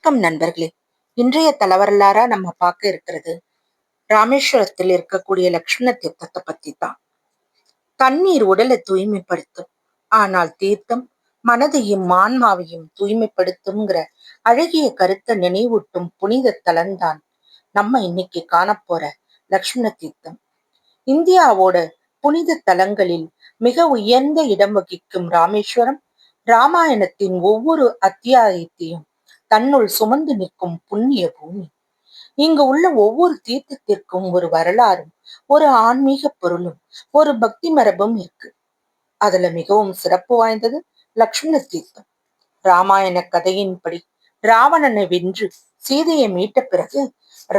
வணக்கம் நண்பர்களே. இன்றைய தலவரலாறா நம்ம பார்க்க இருக்கிறது ராமேஸ்வரத்தில் இருக்கக்கூடிய லக்ஷ்மண தீர்த்தத்தை பத்தி தான். தண்ணீர் உடலை தூய்மைப்படுத்தும், ஆனால் தீர்த்தம் மனதையும் ஆன்மாவையும் தூய்மைப்படுத்தும்ங்கிற அழகிய கருத்தை நினைவூட்டும் புனித தலம்தான் நம்ம இன்னைக்கு காணப்போற லக்ஷ்மண தீர்த்தம். இந்தியாவோட புனித தலங்களில் மிக உயர்ந்த இடம் வகிக்கும் ராமேஸ்வரம் ராமாயணத்தின் ஒவ்வொரு அத்தியாயத்தையும் தன்னுள் சுமந்து நிற்கும் புண்ணிய பூமி. இங்கு உள்ள ஒவ்வொரு தீர்த்தத்திற்கும் ஒரு வரலாறும் ஒரு ஆன்மீக பொருளும் ஒரு பக்தி மரபும் இருக்கு. அதுல மிகவும் சிறப்பு வாய்ந்தது லக்ஷ்மண தீர்த்தம். ராமாயண கதையின்படி ராவணனை வென்று சீதையை மீட்ட பிறகு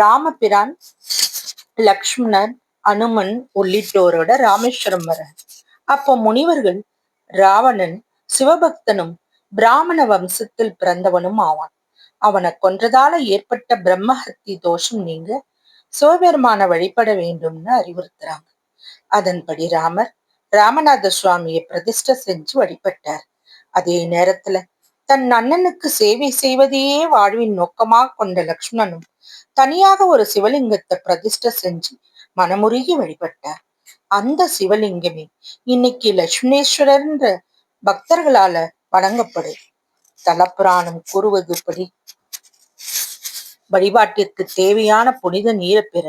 ராமபிரான், லக்ஷ்மணன், அனுமன் உள்ளிட்டோரோட ராமேஸ்வரம் வர. அப்போ முனிவர்கள் ராவணன் சிவபக்தனும் பிராமண வம்சத்தில் பிறந்தவனும் ஆவான். அவனை கொன்றதால ஏற்பட்ட பிரம்மஹத்தி தோஷம் நீங்க சிவபெருமான வழிபட வேண்டும்னு அறிவுறுத்துறாங்க. அதன்படி ராமர் ராமநாத சுவாமியை பிரதிஷ்டை செஞ்சு வழிபட்டார். அதே நேரத்துல தன் அண்ணனுக்கு சேவை செய்வதையே வாழ்வின் நோக்கமாக கொண்ட லக்ஷ்மணனும் தனியாக ஒரு சிவலிங்கத்தை பிரதிஷ்டை செஞ்சு மனமுருகி வழிபட்டார். அந்த சிவலிங்கமே இன்னைக்கு லட்சுமணேஸ்வரர்ன்ற பக்தர்களால வணங்கப்படுது. தலப்புராணம் கூறுவது படி வழிபாட்டிற்கு தேவையான புனித நீரை பெற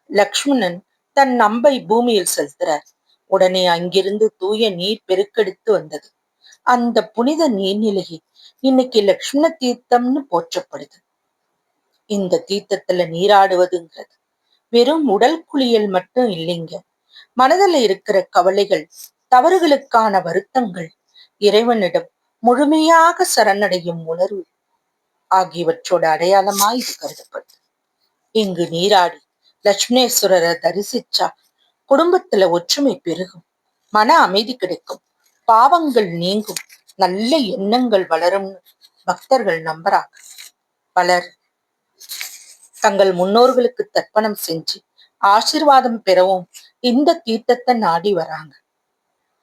லக்ஷ்மணன் தன் அம்பை பூமியில் செலுத்துறார். உடனே அங்கிருந்து தூய நீர் பெருக்கெடுத்து வந்தது. அந்த புனித நீர்நிலையை இன்னைக்கு லக்ஷ்மண தீர்த்தம்னு போற்றப்படுது. இந்த தீர்த்தத்துல நீராடுவதுங்கிறது வெறும் உடல் குளியல் மட்டும் இல்லைங்க. மனதில் இருக்கிற கவலைகள், தவறுகளுக்கான வருத்தங்கள், இறைவனிடம் முழுமையாக சரணடையும் உணர்வு ஆகியவற்றோட அடையாளமாய் இது கருதப்படுது. இங்கு நீராடி லட்சுமணேஸ்வரரை தரிசிச்சா குடும்பத்துல ஒற்றுமை பெருகும், மன அமைதி கிடைக்கும், பாவங்கள் நீங்கும், நல்ல எண்ணங்கள் வளரும்னு பக்தர்கள் நம்புறாங்க. பலர் தங்கள் முன்னோர்களுக்கு தர்ப்பணம் செஞ்சு ஆசீர்வாதம் பெறவும் இந்த தீர்த்தத்தை நாடி வராங்க.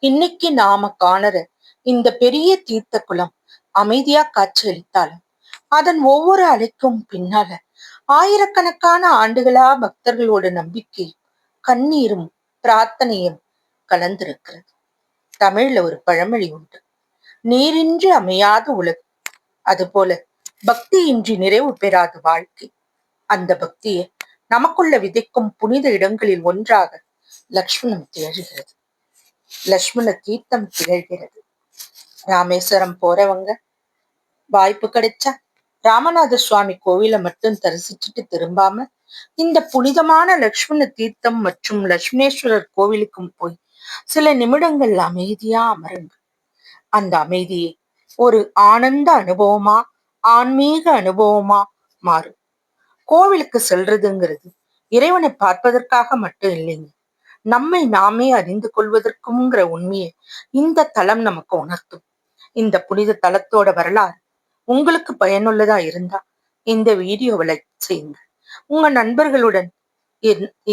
இன்னைக்கு நாம காணற இந்த பெரிய தீர்த்த குளம் அமைதியா காட்சியளித்தாலும் அதன் ஒவ்வொரு அலைக்கும் பின்னால ஆயிரக்கணக்கான ஆண்டுகளா பக்தர்களோட நம்பிக்கையும் கண்ணீரும் பிரார்த்தனையும் கலந்திருக்கிறது. தமிழ்ல ஒரு பழமொழி உண்டு, நீரின்றி அமையாத உலகு. அதுபோல பக்தியின்றி நிறைவு பெறாத வாழ்க்கை. அந்த பக்தியை நமக்குள்ள விதைக்கும் புனித இடங்களில் ஒன்றாக லக்ஷ்மணம் திகழ்கிறது. லக்ஷ்மண தீர்த்தம் திகழ்கிறது. ராமேஸ்வரம் போறவங்க வாய்ப்பு கிடைச்சா ராமநாத சுவாமி கோவிலை மட்டும் தரிசிச்சுட்டு திரும்பாம இந்த புனிதமான லக்ஷ்மண தீர்த்தம் மற்றும் லட்சுமணேஸ்வரர் கோவிலுக்கும் போய் சில நிமிடங்கள் அமைதியா அமருங்க. அந்த அமைதியை ஒரு ஆனந்த அனுபவமா, ஆன்மீக அனுபவமா மாறும். கோவிலுக்கு செல்றதுங்கிறது இறைவனை பார்ப்பதற்காக மட்டும் இல்லைங்க, நம்மை நாமே அறிந்து கொள்வதற்கும்ங்கிற உண்மையை இந்த தலம் நமக்கு உணர்த்தும். இந்த புனித தலத்தோட வரலாறு உங்களுக்கு பயனுள்ளதா இருந்தா இந்த வீடியோவை லைக் செய்யுங்க. உங்க நண்பர்களுடன்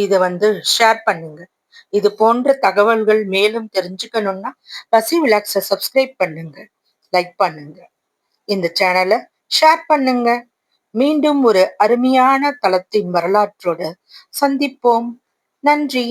இத ஷேர் பண்ணுங்க. இது போன்ற தகவல்கள் மேலும் தெரிஞ்சுக்கணும்னா ரசி விலாக்ஸை சப்ஸ்கிரைப் பண்ணுங்க, லைக் பண்ணுங்க, இந்த சேனலை ஷேர் பண்ணுங்க. மீண்டும் ஒரு அருமையான தலத்தின் வரலாற்றோட சந்திப்போம். நன்றி.